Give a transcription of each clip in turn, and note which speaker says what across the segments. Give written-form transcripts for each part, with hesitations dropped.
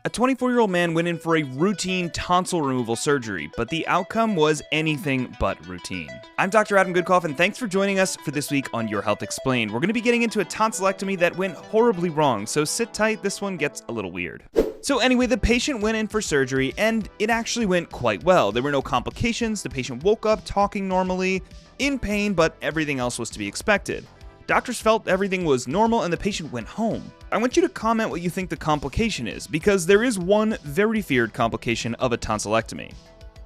Speaker 1: A 24-year-old man went in for a routine tonsil removal surgery, but the outcome was anything but routine. I'm Dr. Adam Goodcoff, and thanks for joining us for this week on Your Health Explained. We're going to be getting into a tonsillectomy that went horribly wrong, so sit tight, this one gets a little weird. So anyway, the patient went in for surgery, and it actually went quite well. There were no complications, the patient woke up talking normally, in pain, but everything else was to be expected. Doctors felt everything was normal and the patient went home. I want you to comment what you think the complication is, because there is one very feared complication of a tonsillectomy.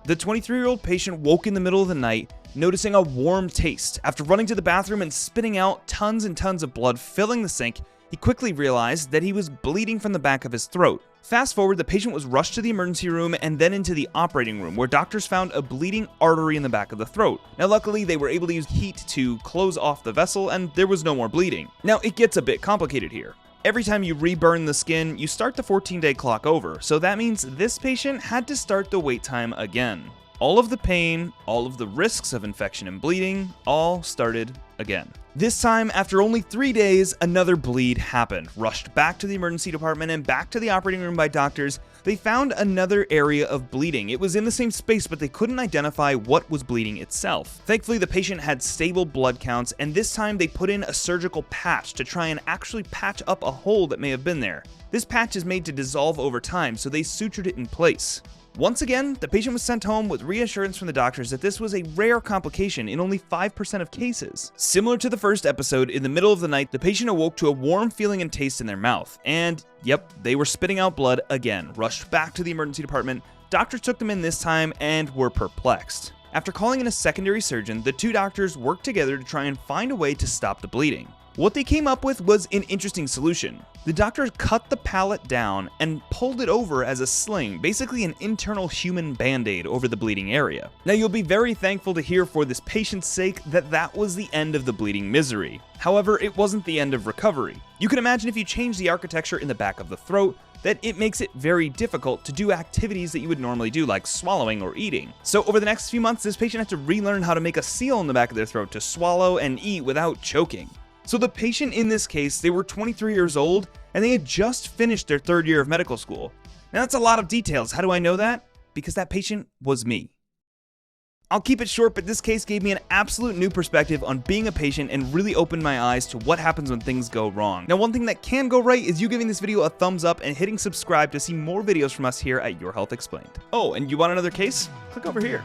Speaker 1: The 23-year-old patient woke in the middle of the night, noticing a warm taste. After running to the bathroom and spitting out tons and tons of blood filling the sink, he quickly realized that he was bleeding from the back of his throat. Fast forward, the patient was rushed to the emergency room and then into the operating room, where doctors found a bleeding artery in the back of the throat. Now luckily, they were able to use heat to close off the vessel and there was no more bleeding. Now it gets a bit complicated here. Every time you reburn the skin, you start the 14-day clock over, so that means this patient had to start the wait time again. All of the pain, all of the risks of infection and bleeding, all started again. This time, after only 3 days, another bleed happened. Rushed back to the emergency department and back to the operating room by doctors, they found another area of bleeding. It was in the same space, but they couldn't identify what was bleeding itself. Thankfully, the patient had stable blood counts, and this time they put in a surgical patch to try and actually patch up a hole that may have been there. This patch is made to dissolve over time, so they sutured it in place. Once again, the patient was sent home with reassurance from the doctors that this was a rare complication in only 5% of cases. Similar to the first episode, in the middle of the night, the patient awoke to a warm feeling and taste in their mouth. And, yep, they were spitting out blood again. Rushed back to the emergency department, doctors took them in this time and were perplexed. After calling in a secondary surgeon, the two doctors worked together to try and find a way to stop the bleeding. What they came up with was an interesting solution. The doctors cut the palate down and pulled it over as a sling, basically an internal human band-aid over the bleeding area. Now you'll be very thankful to hear for this patient's sake that was the end of the bleeding misery. However, it wasn't the end of recovery. You can imagine if you change the architecture in the back of the throat, that it makes it very difficult to do activities that you would normally do, like swallowing or eating. So over the next few months, this patient had to relearn how to make a seal in the back of their throat to swallow and eat without choking. So the patient in this case, they were 23 years old, and they had just finished their third year of medical school. Now that's a lot of details. How do I know that? Because that patient was me. I'll keep it short, but this case gave me an absolute new perspective on being a patient and really opened my eyes to what happens when things go wrong. Now, one thing that can go right is you giving this video a thumbs up and hitting subscribe to see more videos from us here at Your Health Explained. Oh, and you want another case? Click over here.